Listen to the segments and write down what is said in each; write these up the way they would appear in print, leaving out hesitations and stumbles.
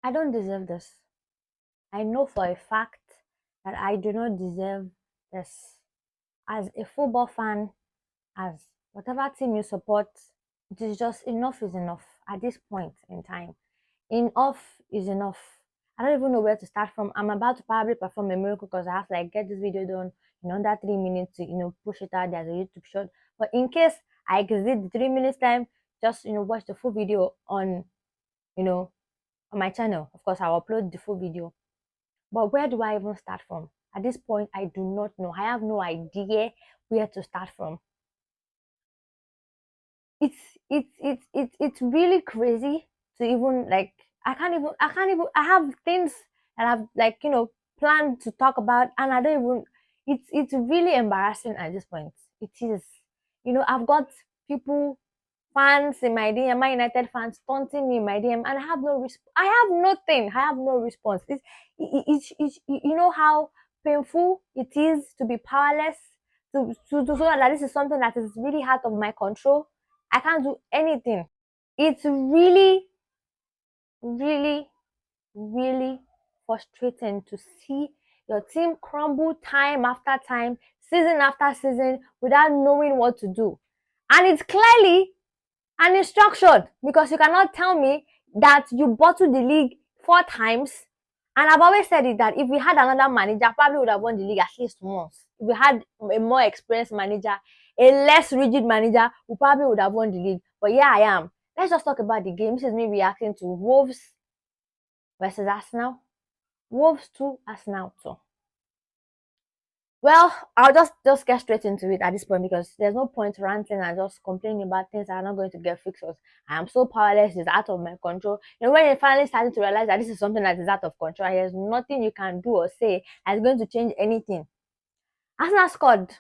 I don't deserve this. I know for a fact that I do not deserve this. As a football fan, as whatever team you support, it is just enough is enough at this point in time. Enough is enough. I don't even know where to start from. I'm about to probably perform a miracle because I have to like get this video done in under 3 minutes to push it out there as a YouTube short. But in case I exceed the 3 minutes time, just watch the full video on you know on my channel. Of course, I'll upload the full video. But where do I even start from? At this point, I do not know. I have no idea where to start from. It's really crazy to even like I have things that I've like planned to talk about, and I don't even it's really embarrassing at this point. It is. I've got people, fans in my DM, my United fans taunting me in my DM, and I have no I have nothing. I have no response. It's you know how painful it is to be powerless, to so that this is something that is really out of my control. I can't do anything. It's really, really, really frustrating to see your team crumble time after time, season after season, without knowing what to do. And it's clearly an instruction, because you cannot tell me that you bottled the league 4 times. And I've always said it that if we had another manager, probably would have won the league at least once. If we had a more experienced manager, a less rigid manager, we probably would have won the league. But yeah, I am. Let's just talk about the game. This is me reacting to Wolves versus Arsenal. Wolves 2, Arsenal 2. Well, I'll just get straight into it at this point, because there's no point ranting and just complaining about things that are not going to get fixed. I am so powerless, it's out of my control. When you're finally starting to realize that this is something that is out of control, there's nothing you can do or say that's going to change anything. Arsenal scored,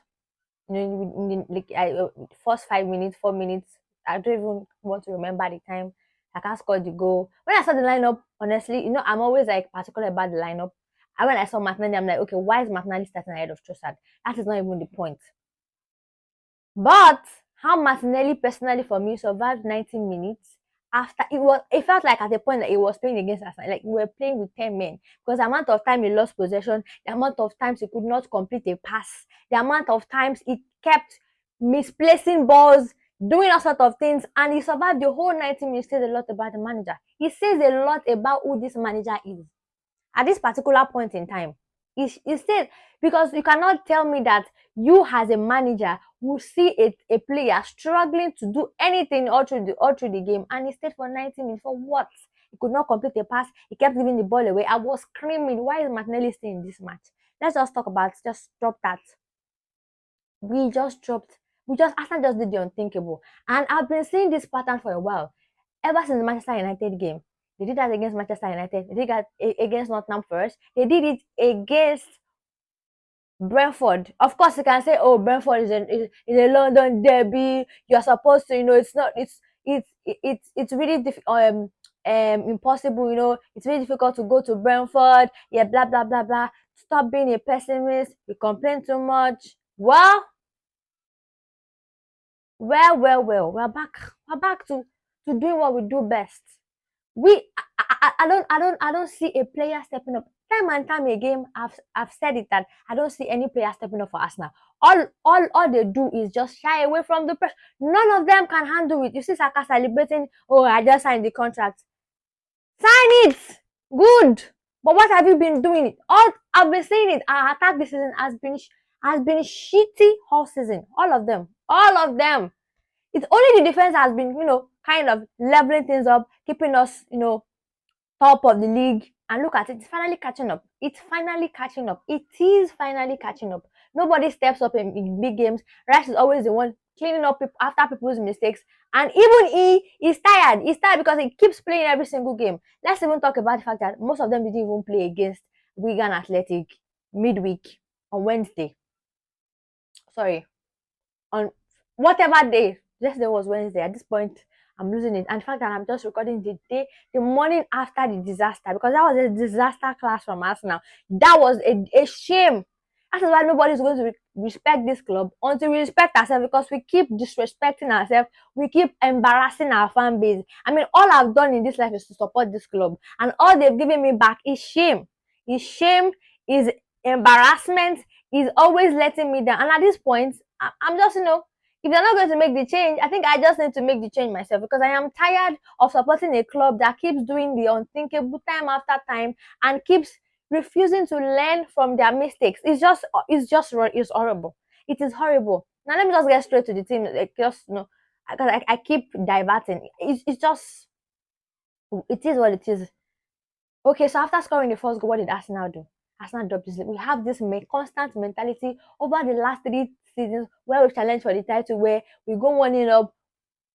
in the first 5 minutes, 4 minutes. I don't even want to remember the time. I can't score the goal. When I saw the lineup, honestly, I'm always like particular about the lineup. And when I saw Martinelli, I'm like, okay, why is Martinelli starting ahead of Trossard? That is not even the point. But how Martinelli personally for me survived 90 minutes after it felt like at the point that he was playing against Arsenal, like we were playing with 10 men, because the amount of time he lost possession, the amount of times he could not complete a pass, the amount of times he kept misplacing balls, doing all sorts of things, and he survived the whole 90 minutes. Says a lot about the manager. He says a lot about who this manager is at this particular point in time. He said, because you cannot tell me that you as a manager will see a player struggling to do anything all through the game, and he stayed for 90 minutes for what? He could not complete a pass. He kept giving the ball away. I was screaming, why is Martinelli staying in this match? Let's just talk about, just drop that. Arsenal just did the unthinkable. And I've been seeing this pattern for a while. Ever since the Manchester United game. They did that against Manchester United. They did that against Nottingham Forest. They did it against Brentford. Of course, you can say, "Oh, Brentford is a London derby. You're supposed to, it's not. It's really impossible. It's really difficult to go to Brentford. Yeah, blah blah blah blah. Stop being a pessimist. You complain too much. Well, we're back. We're back to doing what we do best. I don't see a player stepping up. Time and time again, I've said it that I don't see any player stepping up for Arsenal. All they do is just shy away from the pressure. None of them can handle it. You see Saka celebrating, oh, I just signed the contract. Sign it! Good! But what have you been doing? I've been saying it. Our attack this season has been shitty all season. All of them. All of them. It's only the defense has been, kind of leveling things up, keeping us, top of the league. And look at it, it's finally catching up. It's finally catching up. It is finally catching up. Nobody steps up in big games. Rice is always the one cleaning up after people's mistakes. And even he's tired. He's tired because he keeps playing every single game. Let's even talk about the fact that most of them didn't even play against Wigan Athletic midweek on Wednesday. Sorry. On whatever day. Yesterday was Wednesday. At this point, I'm losing it. And the fact that I'm just recording the morning after the disaster, because that was a disaster class from Arsenal. That was a shame. That is why nobody's going to respect this club until we respect ourselves, because we keep disrespecting ourselves, we keep embarrassing our fan base. I mean, all I've done in this life is to support this club, and all they've given me back is shame. Is shame, is embarrassment, is always letting me down. And at this point, I'm just, if they're not going to make the change, I think I just need to make the change myself, because I am tired of supporting a club that keeps doing the unthinkable time after time and keeps refusing to learn from their mistakes. It's horrible. It is horrible. Now let me just get straight to the team. Like, just, because I keep diverting. It's just, it is what it is. Okay, so after scoring the first goal, what did Arsenal do? Arsenal dropped this. We have this constant mentality over the last 3 seasons where we challenge for the title, where we go 1-0 up,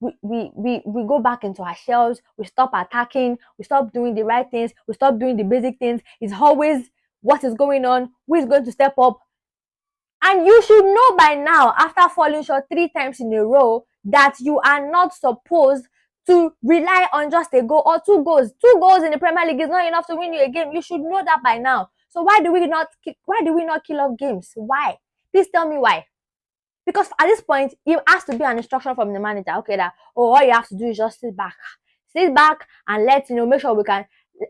we go back into our shells, we stop attacking, we stop doing the right things, we stop doing the basic things. It's always what is going on, who is going to step up. And you should know by now, after falling short 3 times in a row, that you are not supposed to rely on just a goal or 2 goals. 2 goals in the Premier League is not enough to win you a game. You should know that by now. So why do we not kill off games? Why? Please tell me why. Because at this point, it has to be an instruction from the manager. Okay, that all you have to do is just sit back, and make sure we can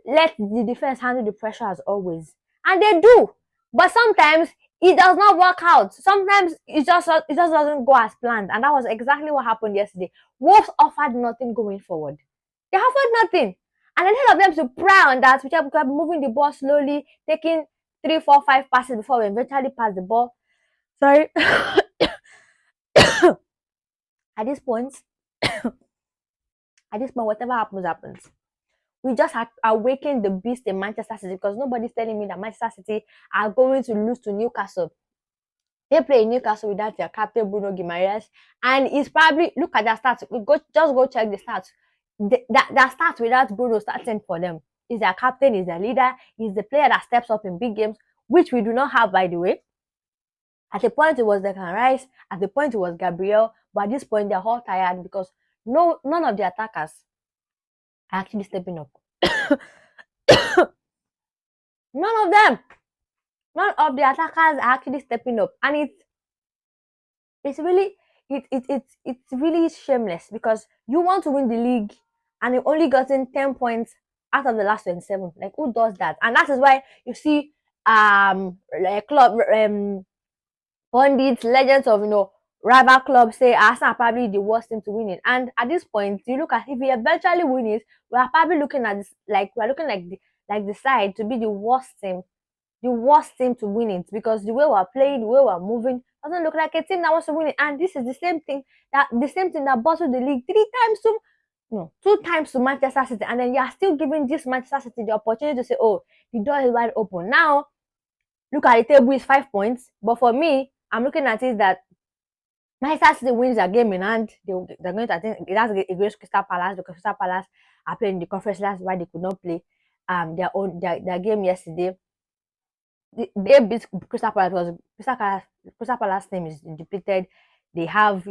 let the defense handle the pressure as always. And they do, but sometimes it does not work out. Sometimes it just doesn't go as planned, and that was exactly what happened yesterday. Wolves offered nothing going forward. They offered nothing, and instead of them to pry on that, we kept moving the ball slowly, taking 3, 4, 5 passes before we eventually pass the ball. Sorry. At this point, whatever happens. We just awaken the beast in Manchester City, because nobody's telling me that Manchester City are going to lose to Newcastle. They play in Newcastle without their captain Bruno Guimaraes, and it's probably, look at their stats. Go check the stats. That starts without Bruno starting for them. He's their captain, he's their leader, he's the player that steps up in big games, which we do not have, by the way. At the point it was Declan Rice, at the point it was Gabriel, but at this point they're all tired because none of the attackers are actually stepping up. None of them. None of the attackers are actually stepping up, and it's really shameless, because you want to win the league and you've only gotten 10 points out of the last 27. Like, who does that? And that is why you see club pundits, legends of rival clubs say Arsenal are probably the worst team to win it. And at this point, you look at, if we eventually win it, we are probably looking at this, like we're looking like the side to be the worst team to win it, because the way we're playing, the way we're moving doesn't look like a team that wants to win it. And this is the same thing that bottled the league 2 times to Manchester City, and then you are still giving this Manchester City the opportunity to say, oh, the door is wide open. Now look at the table, is 5 points, but for me, I'm looking at it that Manchester City wins their game in hand. They're going to, I think that's against Crystal Palace, because Crystal Palace are playing the conference. That's why they could not play their game yesterday. They beat Crystal Palace because Crystal Palace team is depleted. They have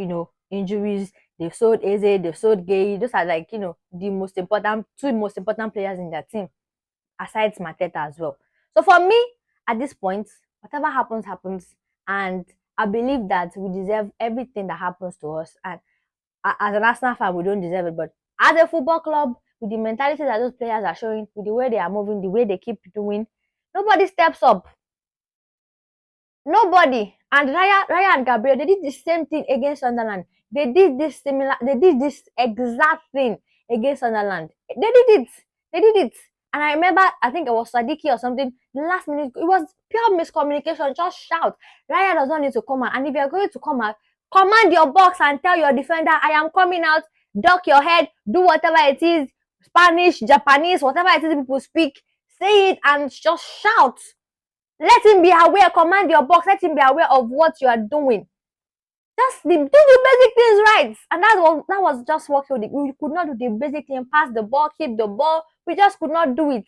injuries. They've sold Eze, they've sold Gay. Those are the two most important players in their team, aside Mateta as well. So for me, at this point, whatever happens, and I believe that we deserve everything that happens to us. And as an Arsenal fan, we don't deserve it, but as a football club, with the mentality that those players are showing, with the way they are moving, the way they keep doing, nobody steps up. Nobody. And Raya and Gabriel, they did the same thing against Sunderland. They did this exact thing against Sunderland. They did it. And I remember, I think it was Sadiki or something, the last minute, it was pure miscommunication. Just shout. Raya does not need to come out. And if you're going to come out, command your box and tell your defender, I am coming out, duck your head, do whatever it is, Spanish, Japanese, whatever it is people speak, say it and just shout. Let him be aware, command your box, let him be aware of what you are doing. Just do the basic things right. And that was just what we could not do the basic thing, pass the ball, keep the ball. We just could not do it.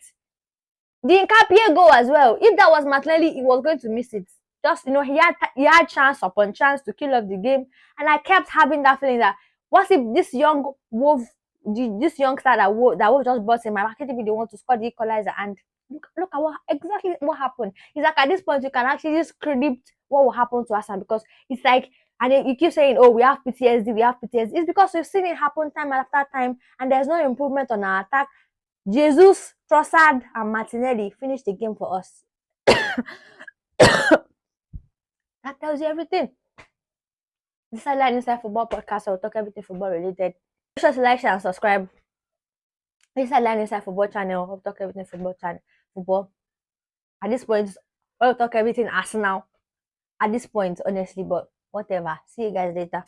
The Nkapie goal as well. If that was Martinelli, he was going to miss it. Just, he had chance upon chance to kill off the game. And I kept having that feeling that, what if this young Wolf, this youngster that Wolf just brought in, my marketing video want to score the equalizer, and look at exactly what happened. It's like at this point you can actually just predict what will happen to Arsenal, because it's like, and then you keep saying, oh, we have PTSD, we have PTSD. It's because we've seen it happen time after time, and there's no improvement on our attack. Jesus, Trossard, and Martinelli finished the game for us. That tells you everything. This is Line Inside Football Podcast. I'll talk everything football related. Make sure to like, share, and subscribe. This is Line Inside Football channel. I'll talk everything football. At this point, I'll talk everything Arsenal. At this point, honestly, but whatever. See you guys later.